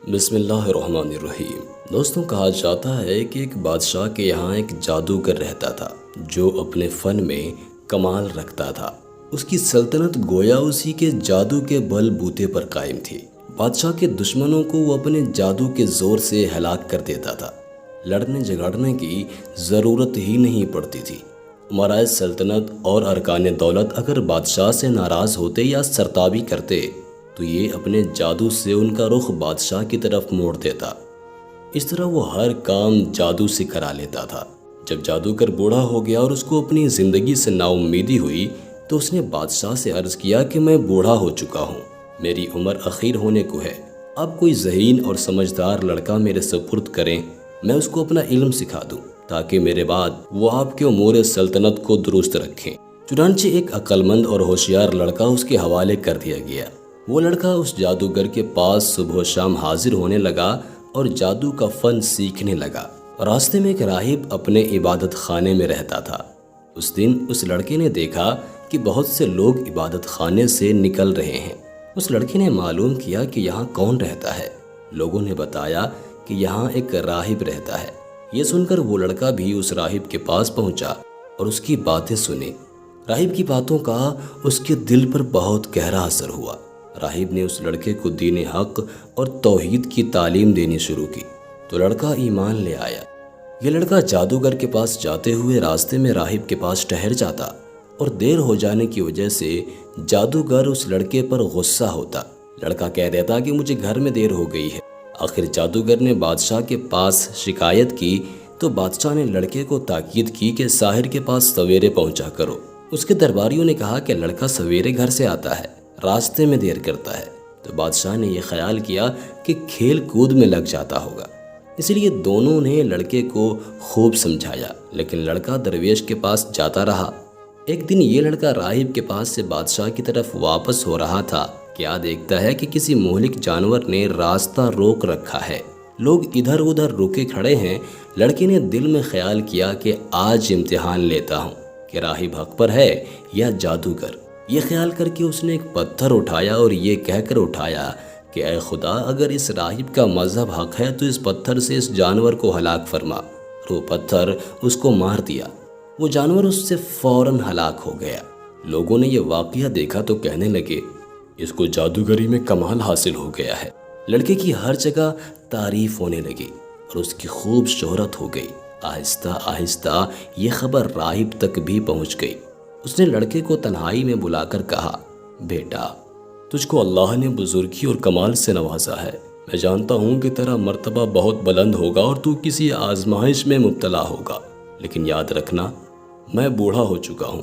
بسم اللہ الرحمن الرحیم۔ دوستوں، کہا جاتا ہے کہ ایک بادشاہ کے یہاں ایک جادوگر رہتا تھا جو اپنے فن میں کمال رکھتا تھا۔ اس کی سلطنت گویا اسی کے جادو کے بل بوتے پر قائم تھی۔ بادشاہ کے دشمنوں کو وہ اپنے جادو کے زور سے ہلاک کر دیتا تھا۔ لڑنے جھگڑنے کی ضرورت ہی نہیں پڑتی تھی۔ امرائے سلطنت اور ارکان دولت اگر بادشاہ سے ناراض ہوتے یا سرتابی کرتے تو یہ اپنے جادو سے ان کا رخ بادشاہ کی طرف موڑ دیتا۔ اس طرح وہ ہر کام جادو سے کرا لیتا تھا۔ جب جادوگر بوڑھا ہو گیا اور اس کو اپنی زندگی سے نا امیدی ہوئی تو اس نے بادشاہ سے عرض کیا کہ میں بوڑھا ہو چکا ہوں، میری عمر اخیر ہونے کو ہے، اب کوئی ذہین اور سمجھدار لڑکا میرے سپرد کریں، میں اس کو اپنا علم سکھا دوں تاکہ میرے بعد وہ آپ کے امور سلطنت کو درست رکھیں۔ چنانچہ ایک عقلمند اور ہوشیار لڑکا اس کے حوالے کر دیا گیا۔ وہ لڑکا اس جادوگر کے پاس صبح و شام حاضر ہونے لگا اور جادو کا فن سیکھنے لگا۔ راستے میں ایک راہب اپنے عبادت خانے میں رہتا تھا۔ اس دن اس لڑکے نے دیکھا کہ بہت سے لوگ عبادت خانے سے نکل رہے ہیں۔ اس لڑکے نے معلوم کیا کہ یہاں کون رہتا ہے۔ لوگوں نے بتایا کہ یہاں ایک راہب رہتا ہے۔ یہ سن کر وہ لڑکا بھی اس راہب کے پاس پہنچا اور اس کی باتیں سنی۔ راہب کی باتوں کا اس کے دل پر بہت گہرا اثر ہوا۔ راہب نے اس لڑکے کو دین حق اور توحید کی تعلیم دینی شروع کی تو لڑکا ایمان لے آیا۔ یہ لڑکا جادوگر کے پاس جاتے ہوئے راستے میں راہب کے پاس ٹھہر جاتا اور دیر ہو جانے کی وجہ سے جادوگر اس لڑکے پر غصہ ہوتا۔ لڑکا کہہ دیتا کہ مجھے گھر میں دیر ہو گئی ہے۔ آخر جادوگر نے بادشاہ کے پاس شکایت کی تو بادشاہ نے لڑکے کو تاکید کی کہ ساحر کے پاس سویرے پہنچا کرو۔ اس کے درباریوں نے کہا کہ لڑکا سویرے گھر سے آتا ہے، راستے میں دیر کرتا ہے، تو بادشاہ نے یہ خیال کیا کہ کھیل کود میں لگ جاتا ہوگا۔ اس لیے دونوں نے لڑکے کو خوب سمجھایا، لیکن لڑکا درویش کے پاس جاتا رہا۔ ایک دن یہ لڑکا راہب کے پاس سے بادشاہ کی طرف واپس ہو رہا تھا، کیا دیکھتا ہے کہ کسی مہلک جانور نے راستہ روک رکھا ہے۔ لوگ ادھر ادھر رکے کھڑے ہیں۔ لڑکے نے دل میں خیال کیا کہ آج امتحان لیتا ہوں کہ راہب حق پر ہے یا جادوگر۔ یہ خیال کر کے اس نے ایک پتھر اٹھایا اور یہ کہہ کر اٹھایا کہ اے خدا، اگر اس راہب کا مذہب حق ہے تو اس پتھر سے اس جانور کو ہلاک فرما۔ اور وہ پتھر اس کو مار دیا۔ وہ جانور اس سے فوراً ہلاک ہو گیا۔ لوگوں نے یہ واقعہ دیکھا تو کہنے لگے، اس کو جادوگری میں کمال حاصل ہو گیا ہے۔ لڑکے کی ہر جگہ تعریف ہونے لگی اور اس کی خوب شہرت ہو گئی۔ آہستہ آہستہ یہ خبر راہب تک بھی پہنچ گئی۔ اس نے لڑکے کو تنہائی میں بلا کر کہا، بیٹا، تجھ کو اللہ نے بزرگی اور کمال سے نوازا ہے۔ میں جانتا ہوں کہ تیرا مرتبہ بہت بلند ہوگا اور تو کسی آزمائش میں مبتلا ہوگا، لیکن یاد رکھنا، میں بوڑھا ہو چکا ہوں،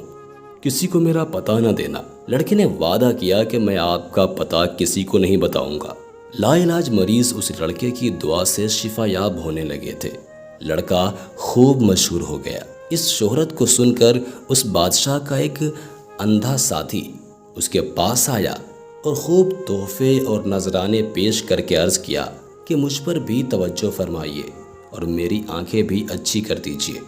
کسی کو میرا پتہ نہ دینا۔ لڑکے نے وعدہ کیا کہ میں آپ کا پتہ کسی کو نہیں بتاؤں گا۔ لا علاج مریض اس لڑکے کی دعا سے شفا یاب ہونے لگے تھے۔ لڑکا خوب مشہور ہو گیا۔ اس شہرت کو سن کر اس بادشاہ کا ایک اندھا ساتھی اس کے پاس آیا اور خوب تحفے اور نذرانے پیش کر کے عرض کیا کہ مجھ پر بھی توجہ فرمائیے اور میری آنکھیں بھی اچھی کر دیجیے۔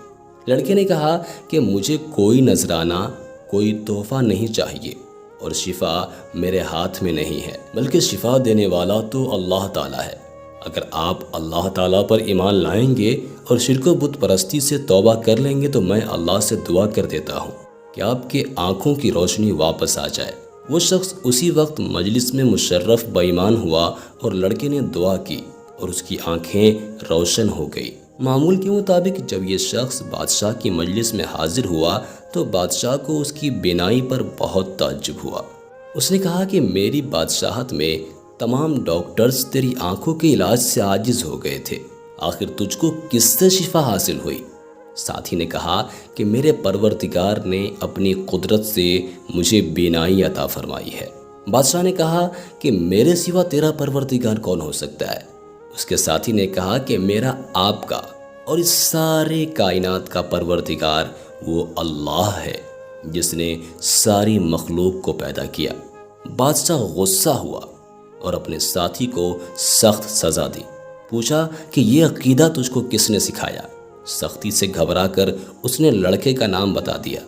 لڑکے نے کہا کہ مجھے کوئی نذرانہ، کوئی تحفہ نہیں چاہیے اور شفا میرے ہاتھ میں نہیں ہے، بلکہ شفا دینے والا تو اللہ تعالیٰ ہے۔ اگر آپ اللہ تعالیٰ پر ایمان لائیں گے اور شرک و بت پرستی سے توبہ کر لیں گے تو میں اللہ سے دعا کر دیتا ہوں کہ آپ کے آنکھوں کی روشنی واپس آ جائے۔ وہ شخص اسی وقت مجلس میں مشرف بے ایمان ہوا اور لڑکے نے دعا کی اور اس کی آنکھیں روشن ہو گئی۔ معمول کے مطابق جب یہ شخص بادشاہ کی مجلس میں حاضر ہوا تو بادشاہ کو اس کی بینائی پر بہت تعجب ہوا۔ اس نے کہا کہ میری بادشاہت میں تمام ڈاکٹرز تیری آنکھوں کے علاج سے عاجز ہو گئے تھے، آخر تجھ کو کس سے شفا حاصل ہوئی؟ ساتھی نے کہا کہ میرے پروردگار نے اپنی قدرت سے مجھے بینائی عطا فرمائی ہے۔ بادشاہ نے کہا کہ میرے سوا تیرا پروردگار کون ہو سکتا ہے؟ اس کے ساتھی نے کہا کہ میرا آپ کا اور اس سارے کائنات کا پروردگار وہ اللہ ہے جس نے ساری مخلوق کو پیدا کیا۔ بادشاہ غصہ ہوا اور اپنے ساتھی کو سخت سزا دی۔ پوچھا کہ یہ عقیدہ تجھ کو کس نے سکھایا؟ سختی سے گھبرا کر اس نے لڑکے کا نام بتا دیا۔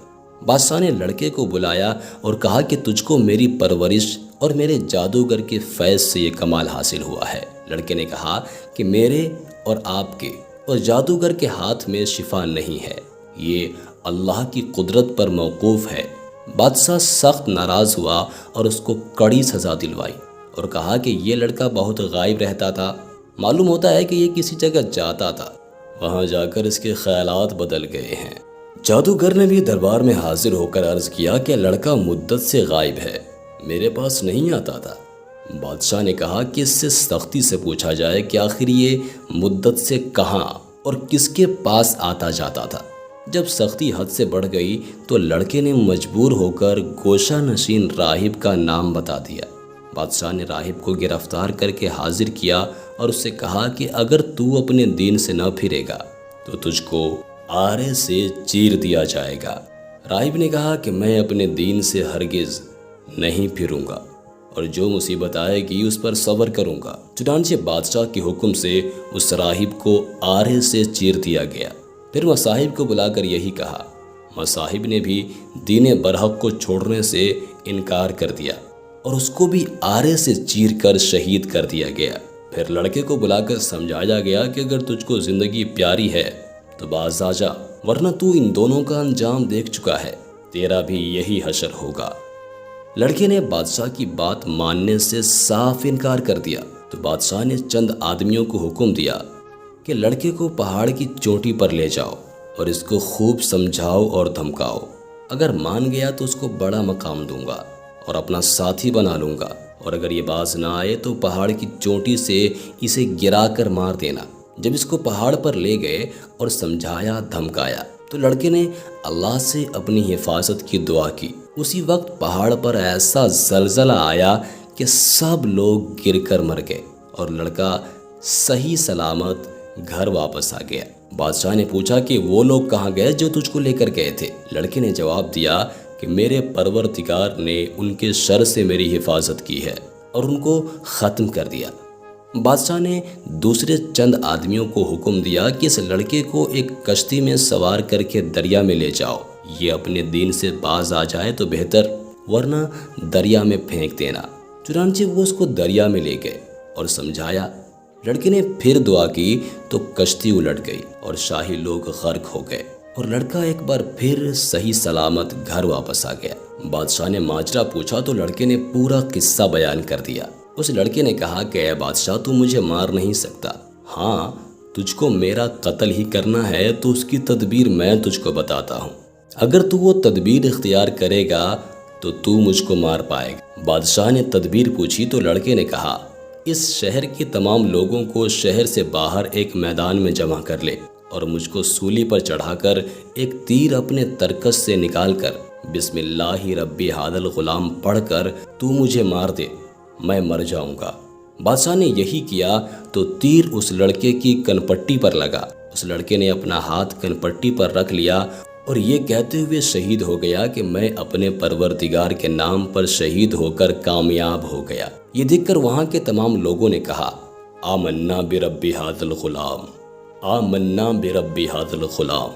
بادشاہ نے لڑکے کو بلایا اور کہا کہ تجھ کو میری پرورش اور میرے جادوگر کے فیض سے یہ کمال حاصل ہوا ہے۔ لڑکے نے کہا کہ میرے اور آپ کے اور جادوگر کے ہاتھ میں شفا نہیں ہے، یہ اللہ کی قدرت پر موقوف ہے۔ بادشاہ سخت ناراض ہوا اور اس کو کڑی سزا دلوائی اور کہا کہ یہ لڑکا بہت غائب رہتا تھا، معلوم ہوتا ہے کہ یہ کسی جگہ جاتا تھا، وہاں جا کر اس کے خیالات بدل گئے ہیں۔ جادوگر نے بھی دربار میں حاضر ہو کر عرض کیا کہ لڑکا مدت سے غائب ہے، میرے پاس نہیں آتا تھا۔ بادشاہ نے کہا کہ اس سے سختی سے پوچھا جائے کہ آخر یہ مدت سے کہاں اور کس کے پاس آتا جاتا تھا۔ جب سختی حد سے بڑھ گئی تو لڑکے نے مجبور ہو کر گوشہ نشین راہب کا نام بتا دیا۔ بادشاہ نے راہب کو گرفتار کر کے حاضر کیا اور اس سے کہا کہ اگر تو اپنے دین سے نہ پھرے گا تو تجھ کو آرے سے چیر دیا جائے گا۔ راہب نے کہا کہ میں اپنے دین سے ہرگز نہیں پھروں گا اور جو مصیبت آئے گی اس پر صبر کروں گا۔ چنانچہ بادشاہ کے حکم سے اس راہب کو آرے سے چیر دیا گیا۔ پھر مصاحب کو بلا کر یہی کہا۔ مصاحب نے بھی دین برحق کو چھوڑنے سے انکار کر دیا اور اس کو بھی آرے سے چیر کر شہید کر دیا گیا۔ پھر لڑکے کو بلا کر سمجھایا گیا کہ اگر تجھ کو زندگی پیاری ہے تو باز آ جا، ورنہ تو ان دونوں کا انجام دیکھ چکا ہے، تیرا بھی یہی حشر ہوگا۔ لڑکے نے بادشاہ کی بات ماننے سے صاف انکار کر دیا تو بادشاہ نے چند آدمیوں کو حکم دیا کہ لڑکے کو پہاڑ کی چوٹی پر لے جاؤ اور اس کو خوب سمجھاؤ اور دھمکاؤ، اگر مان گیا تو اس کو بڑا مقام دوں گا اور اپنا ساتھی بنا لوں گا، اور اگر یہ باز نہ آئے تو پہاڑ کی چوٹی سے اسے گرا کر مار دینا۔ جب اس کو پہاڑ پر لے گئے اور سمجھایا دھمکایا تو لڑکے نے اللہ سے اپنی حفاظت کی دعا کی۔ اسی وقت پہاڑ پر ایسا زلزلہ آیا کہ سب لوگ گر کر مر گئے اور لڑکا صحیح سلامت گھر واپس آ گیا۔ بادشاہ نے پوچھا کہ وہ لوگ کہاں گئے جو تجھ کو لے کر گئے تھے؟ لڑکے نے جواب دیا کہ میرے پروردگار نے ان کے شر سے میری حفاظت کی ہے اور ان کو ختم کر دیا۔ بادشاہ نے دوسرے چند آدمیوں کو حکم دیا کہ اس لڑکے کو ایک کشتی میں سوار کر کے دریا میں لے جاؤ، یہ اپنے دین سے باز آ جائے تو بہتر، ورنہ دریا میں پھینک دینا۔ چنانچہ وہ اس کو دریا میں لے گئے اور سمجھایا۔ لڑکے نے پھر دعا کی تو کشتی الٹ گئی اور شاہی لوگ غرق ہو گئے اور لڑکا ایک بار پھر صحیح سلامت گھر واپس آ گیا۔ بادشاہ نے ماجرا پوچھا تو لڑکے نے پورا قصہ بیان کر دیا۔ اس لڑکے نے کہا کہ اے بادشاہ، تو مجھے مار نہیں سکتا، ہاں تجھ کو میرا قتل ہی کرنا ہے تو اس کی تدبیر میں تجھ کو بتاتا ہوں، اگر تو وہ تدبیر اختیار کرے گا تو مجھ کو مار پائے گا۔ بادشاہ نے تدبیر پوچھی تو لڑکے نے کہا، اس شہر کے تمام لوگوں کو شہر سے باہر ایک میدان میں جمع کر لے اور مجھ کو سولی پر چڑھا کر ایک تیر اپنے ترکش سے نکال کر بسم اللہ ربی ھذا الغلام پڑھ کر تو مجھے مار دے، میں مر جاؤں گا۔ بادشاہ نے یہی کیا تو تیر اس لڑکے کی کنپٹی پر لگا۔ اس لڑکے نے اپنا ہاتھ کنپٹی پر رکھ لیا اور یہ کہتے ہوئے شہید ہو گیا کہ میں اپنے پروردگار کے نام پر شہید ہو کر کامیاب ہو گیا۔ یہ دیکھ کر وہاں کے تمام لوگوں نے کہا، آمنا برب ھذا الغلام، آمنا برب ھذا الغلام،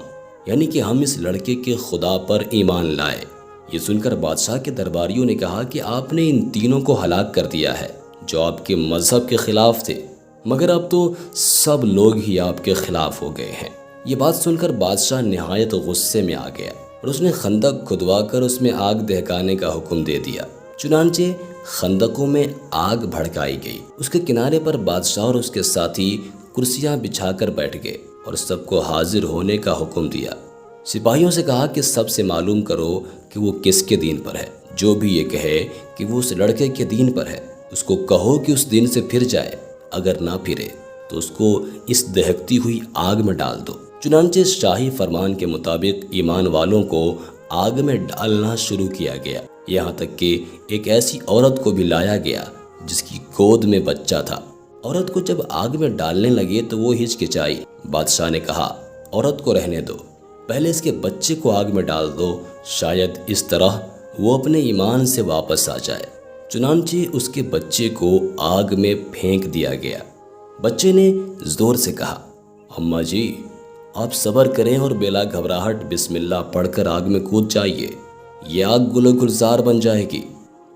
یعنی کہ ہم اس لڑکے کے خدا پر ایمان لائے۔ یہ سن کر بادشاہ کے درباریوں نے کہا کہ آپ نے ان تینوں کو ہلاک کر دیا ہے جو آپ کے مذہب کے خلاف تھے، مگر اب تو سب لوگ ہی آپ کے خلاف ہو گئے ہیں۔ یہ بات سن کر بادشاہ نہایت غصے میں آ گیا اور اس نے خندق کھدوا کر اس میں آگ دہکانے کا حکم دے دیا۔ چنانچہ خندقوں میں آگ بھڑکائی گئی۔ اس کے کنارے پر بادشاہ اور اس کے ساتھی کرسیاں بچھا کر بیٹھ گئے اور سب کو حاضر ہونے کا حکم دیا۔ سپاہیوں سے کہا کہ سب سے معلوم کرو کہ وہ کس کے دین پر ہے، جو بھی یہ کہے کہ وہ اس لڑکے کے دین پر ہے اس کو کہو کہ اس دین سے پھر جائے، اگر نہ پھرے تو اس کو اس دہکتی ہوئی آگ میں ڈال دو۔ چنانچہ شاہی فرمان کے مطابق ایمان والوں کو آگ میں ڈالنا شروع کیا گیا، یہاں تک کہ ایک ایسی عورت کو بھی لایا گیا جس کی گود میں بچہ تھا۔ عورت کو جب آگ میں ڈالنے لگے تو وہ ہچکچائی۔ بادشاہ نے کہا، عورت کو رہنے دو، پہلے اس کے بچے کو آگ میں ڈال دو، شاید اس طرح وہ اپنے ایمان سے واپس آ جائے۔ چنانچہ اس کے بچے کو آگ میں پھینک دیا گیا۔ بچے نے زور سے کہا، اماں جی آپ صبر کریں اور بلا گھبراہٹ بسم اللہ پڑھ کر آگ میں کود جائیے، یہ آگ گل و گلزار بن جائے گی۔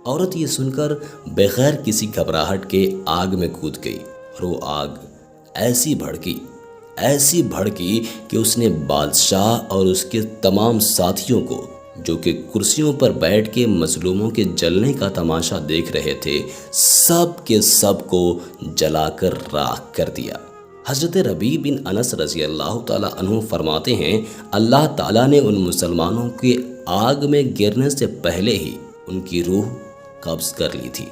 عورت یہ سن کر بغیر کسی گھبراہٹ کے آگ میں کود گئی، اور وہ آگ ایسی بھڑکی کہ اس نے بادشاہ اور اس کے تمام ساتھیوں کو، جو کہ کرسیوں پر بیٹھ کے مظلوموں کے جلنے کا تماشا دیکھ رہے تھے، سب کے سب کو جلا کر راکھ کر دیا۔ حضرت ربیع بن انس رضی اللہ تعالیٰ عنہ فرماتے ہیں، اللہ تعالیٰ نے ان مسلمانوں کے آگ میں گرنے سے پہلے ہی ان کی روح قبض کر لی تھی۔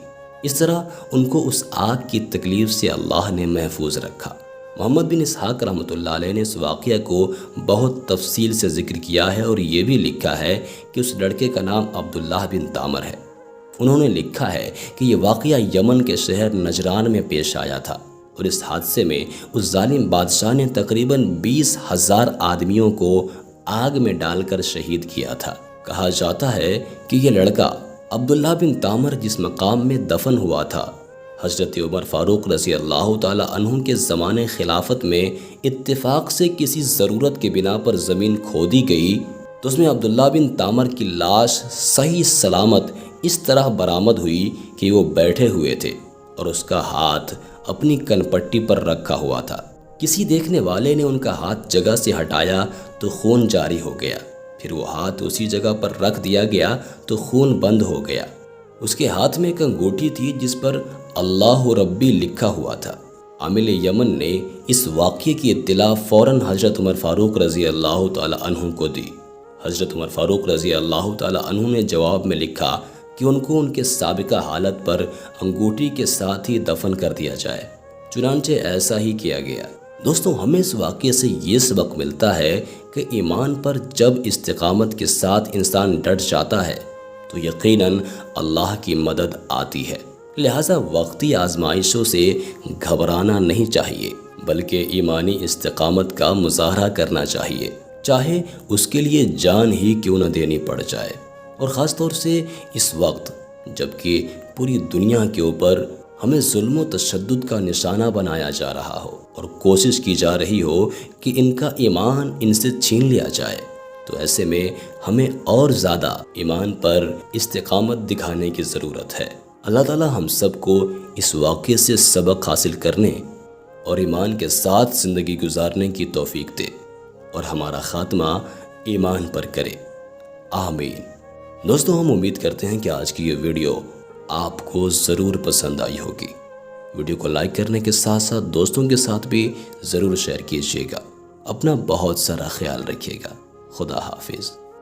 اس طرح ان کو اس آگ کی تکلیف سے اللہ نے محفوظ رکھا۔ محمد بن اسحاق رحمۃ اللہ علیہ نے اس واقعہ کو بہت تفصیل سے ذکر کیا ہے، اور یہ بھی لکھا ہے کہ اس لڑکے کا نام عبداللہ بن تامر ہے۔ انہوں نے لکھا ہے کہ یہ واقعہ یمن کے شہر نجران میں پیش آیا تھا، اور اس حادثے میں اس ظالم بادشاہ نے تقریباً 20,000 آدمیوں کو آگ میں ڈال کر شہید کیا تھا۔ کہا جاتا ہے کہ یہ لڑکا عبداللہ بن تامر جس مقام میں دفن ہوا تھا، حضرت عمر فاروق رضی اللہ تعالیٰ عنہ کے زمانے خلافت میں اتفاق سے کسی ضرورت کے بنا پر زمین کھودی گئی، تو اس میں عبداللہ بن تامر کی لاش صحیح سلامت اس طرح برآمد ہوئی کہ وہ بیٹھے ہوئے تھے اور اس کا ہاتھ اپنی کن پٹی پر رکھا ہوا تھا۔ کسی دیکھنے والے نے ان کا ہاتھ جگہ سے ہٹایا تو خون جاری ہو گیا، پھر وہ ہاتھ اسی جگہ پر رکھ دیا گیا تو خون بند ہو گیا۔ اس کے ہاتھ میں ایک انگوٹھی تھی جس پر اللہ ربی لکھا ہوا تھا۔ عامل یمن نے اس واقعے کی اطلاع فوراً حضرت عمر فاروق رضی اللہ تعالیٰ عنہ کو دی۔ حضرت عمر فاروق رضی اللہ تعالیٰ عنہ نے جواب میں لکھا کہ ان کو ان کے سابقہ حالت پر انگوٹھی کے ساتھ ہی دفن کر دیا جائے۔ چنانچہ ایسا ہی کیا گیا۔ دوستوں، ہمیں اس واقعے سے یہ سبق ملتا ہے کہ ایمان پر جب استقامت کے ساتھ انسان ڈٹ جاتا ہے تو یقیناً اللہ کی مدد آتی ہے۔ لہٰذا وقتی آزمائشوں سے گھبرانا نہیں چاہیے، بلکہ ایمانی استقامت کا مظاہرہ کرنا چاہیے، چاہے اس کے لیے جان ہی کیوں نہ دینی پڑ جائے۔ اور خاص طور سے اس وقت جب کہ پوری دنیا کے اوپر ہمیں ظلم و تشدد کا نشانہ بنایا جا رہا ہو اور کوشش کی جا رہی ہو کہ ان کا ایمان ان سے چھین لیا جائے، تو ایسے میں ہمیں اور زیادہ ایمان پر استقامت دکھانے کی ضرورت ہے۔ اللہ تعالیٰ ہم سب کو اس واقعے سے سبق حاصل کرنے اور ایمان کے ساتھ زندگی گزارنے کی توفیق دے، اور ہمارا خاتمہ ایمان پر کرے، آمین۔ دوستوں، ہم امید کرتے ہیں کہ آج کی یہ ویڈیو آپ کو ضرور پسند آئی ہوگی۔ ویڈیو کو لائک کرنے کے ساتھ ساتھ دوستوں کے ساتھ بھی ضرور شیئر کیجیے گا۔ اپنا بہت سارا خیال رکھیے گا۔ خدا حافظ۔